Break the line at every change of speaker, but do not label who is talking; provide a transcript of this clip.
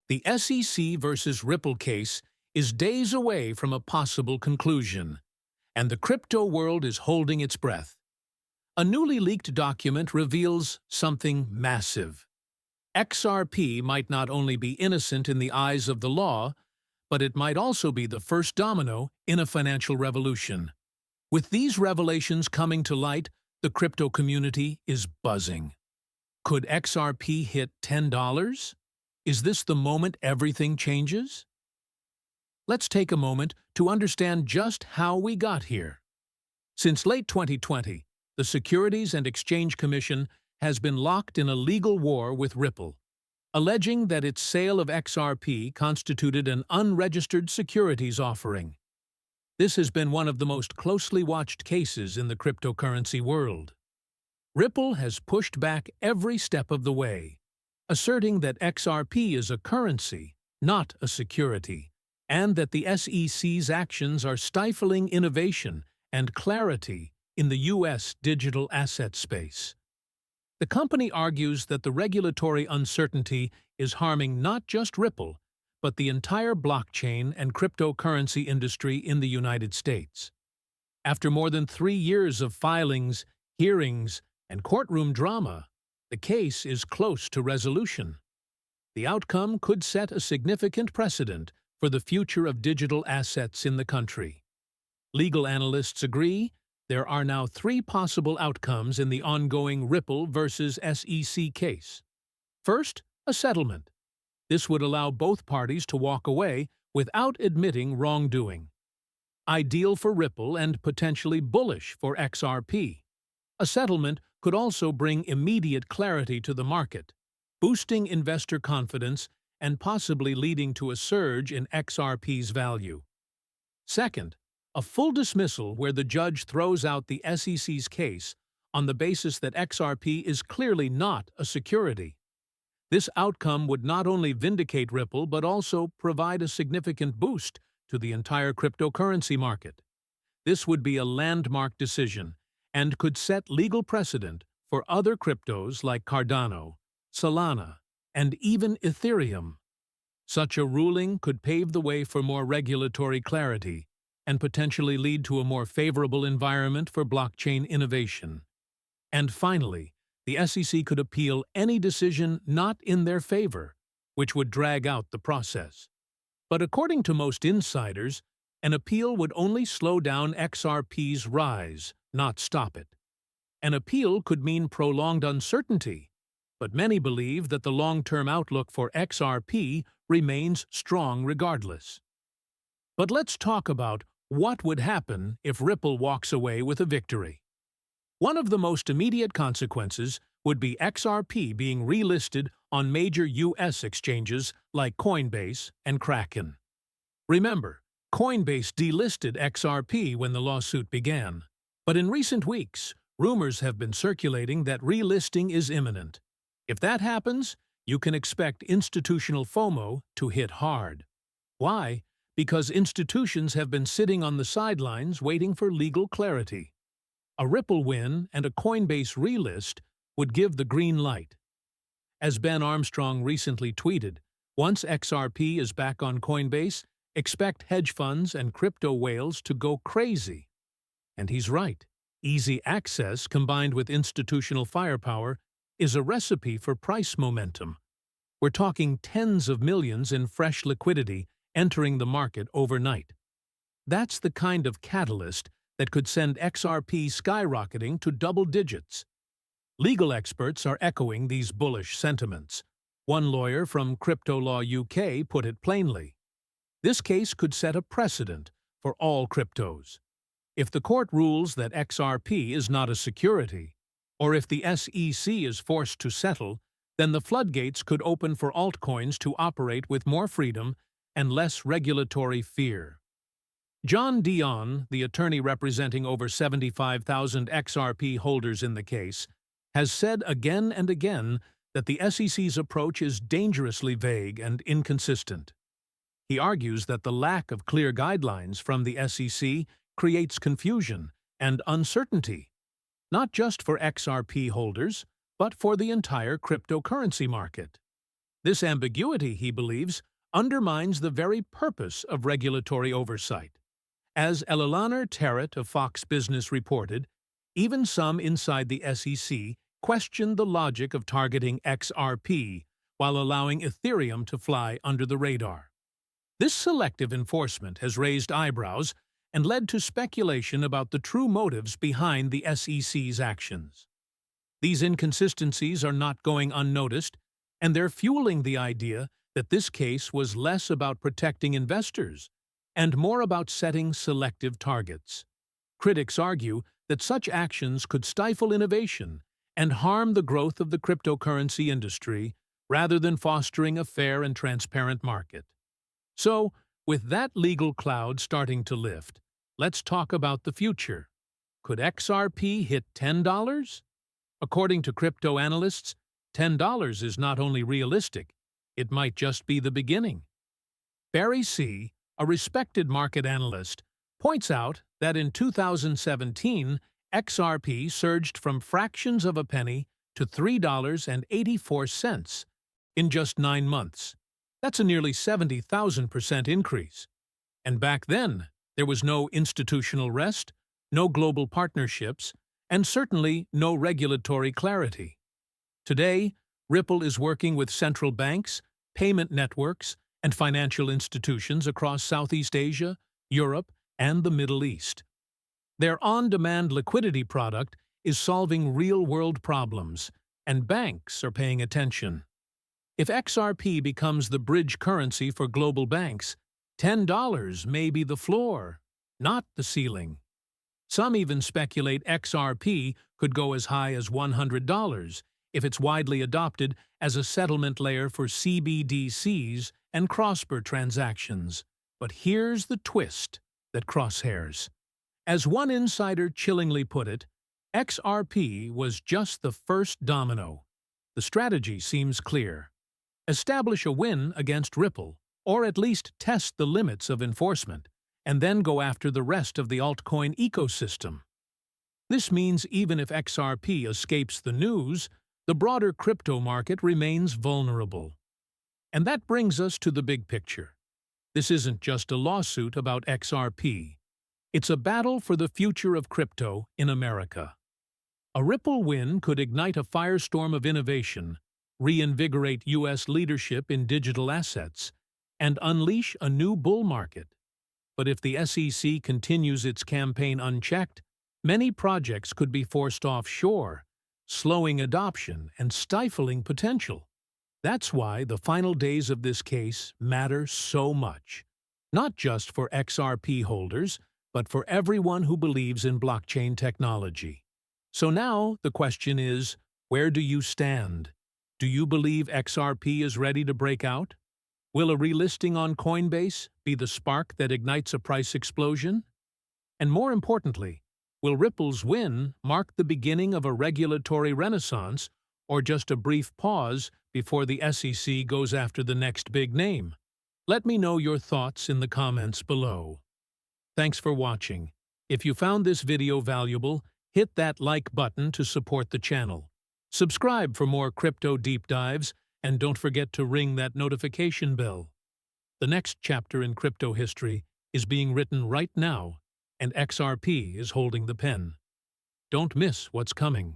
The SEC versus Ripple case is days away from a possible conclusion, and the crypto world is holding its breath. A newly leaked document reveals something massive. XRP might not only be innocent in the eyes of the law, but it might also be the first domino in a financial revolution. With these revelations coming to light, the crypto community is buzzing. Could XRP hit $10? Is this the moment everything changes? Let's take a moment to understand just how we got here. Since late 2020, the Securities and Exchange Commission has been locked in a legal war with Ripple, alleging that its sale of XRP constituted an unregistered securities offering. This has been one of the most closely watched cases in the cryptocurrency world. Ripple has pushed back every step of the way, asserting that XRP is a currency, not a security, and that the SEC's actions are stifling innovation and clarity in the U.S. digital asset space. The company argues that the regulatory uncertainty is harming not just Ripple, but the entire blockchain and cryptocurrency industry in the United States. After more than 3 years of filings, hearings, and courtroom drama, the case is close to resolution. The outcome could set a significant precedent for the future of digital assets in the country. Legal analysts agree there are now 3 possible outcomes in the ongoing Ripple versus SEC case. First, a settlement. This would allow both parties to walk away without admitting wrongdoing. Ideal for Ripple and potentially bullish for XRP. A settlement could also bring immediate clarity to the market, boosting investor confidence and possibly leading to a surge in XRP's value. Second, a full dismissal where the judge throws out the SEC's case on the basis that XRP is clearly not a security. This outcome would not only vindicate Ripple but also provide a significant boost to the entire cryptocurrency market. This would be a landmark decision and could set legal precedent for other cryptos like Cardano, Solana, and even Ethereum. Such a ruling could pave the way for more regulatory clarity and potentially lead to a more favorable environment for blockchain innovation. And finally, the SEC could appeal any decision not in their favor, which would drag out the process. But according to most insiders, an appeal would only slow down XRP's rise, not stop it. An appeal could mean prolonged uncertainty, but many believe that the long-term outlook for XRP remains strong regardless. But let's talk about what would happen if Ripple walks away with a victory. One of the most immediate consequences would be XRP being relisted on major U.S. exchanges like Coinbase and Kraken. Remember, Coinbase delisted XRP when the lawsuit began. But in recent weeks, rumors have been circulating that relisting is imminent. If that happens, you can expect institutional FOMO to hit hard. Why? Because institutions have been sitting on the sidelines waiting for legal clarity. A Ripple win and a Coinbase relist would give the green light. As Ben Armstrong recently tweeted, once XRP is back on Coinbase, expect hedge funds and crypto whales to go crazy. And he's right. Easy access combined with institutional firepower is a recipe for price momentum. We're talking tens of millions in fresh liquidity entering the market overnight. That's the kind of catalyst that could send XRP skyrocketing to double digits. Legal experts are echoing these bullish sentiments. One lawyer from Crypto Law UK put it plainly. This case could set a precedent for all cryptos. If the court rules that XRP is not a security, or if the SEC is forced to settle, then the floodgates could open for altcoins to operate with more freedom and less regulatory fear. John Dion, the attorney representing over 75,000 XRP holders in the case, has said again and again that the SEC's approach is dangerously vague and inconsistent. He argues that the lack of clear guidelines from the SEC creates confusion and uncertainty, not just for XRP holders, but for the entire cryptocurrency market. This ambiguity, he believes, undermines the very purpose of regulatory oversight. As Eleanor Terrett of Fox Business reported, even some inside the SEC questioned the logic of targeting XRP while allowing Ethereum to fly under the radar. This selective enforcement has raised eyebrows and led to speculation about the true motives behind the SEC's actions. These inconsistencies are not going unnoticed, and they're fueling the idea that this case was less about protecting investors and more about setting selective targets. Critics argue that such actions could stifle innovation and harm the growth of the cryptocurrency industry rather than fostering a fair and transparent market. So, with that legal cloud starting to lift, let's talk about the future. Could XRP hit $10? According to crypto analysts, $10 is not only realistic, it might just be the beginning. Barry C., a respected market analyst, points out that in 2017, XRP surged from fractions of a penny to $3.84 in just 9 months. That's a nearly 70,000% increase. And back then, there was no institutional rest, no global partnerships, and certainly no regulatory clarity. Today, Ripple is working with central banks, payment networks, and financial institutions across Southeast Asia, Europe, and the Middle East. Their on-demand liquidity product is solving real-world problems, and banks are paying attention. If XRP becomes the bridge currency for global banks, $10 may be the floor, not the ceiling. Some even speculate XRP could go as high as $100 if it's widely adopted as a settlement layer for CBDCs and cross-border transactions. But here's the twist that crosshairs. As one insider chillingly put it, XRP was just the first domino. The strategy seems clear. Establish a win against Ripple, or at least test the limits of enforcement, and then go after the rest of the altcoin ecosystem. This means even if XRP escapes the news, the broader crypto market remains vulnerable. And that brings us to the big picture. This isn't just a lawsuit about XRP. It's a battle for the future of crypto in America. A Ripple win could ignite a firestorm of innovation, reinvigorate U.S. leadership in digital assets, and unleash a new bull market. But if the SEC continues its campaign unchecked, many projects could be forced offshore, slowing adoption and stifling potential. That's why the final days of this case matter so much, not just for XRP holders, but for everyone who believes in blockchain technology. So now the question is, where do you stand? Do you believe XRP is ready to break out? Will a relisting on Coinbase be the spark that ignites a price explosion? And more importantly, will Ripple's win mark the beginning of a regulatory renaissance or just a brief pause before the SEC goes after the next big name? Let me know your thoughts in the comments below. Thanks for watching. If you found this video valuable, hit that like button to support the channel. Subscribe for more crypto deep dives, and don't forget to ring that notification bell. The next chapter in crypto history is being written right now, and XRP is holding the pen. Don't miss what's coming.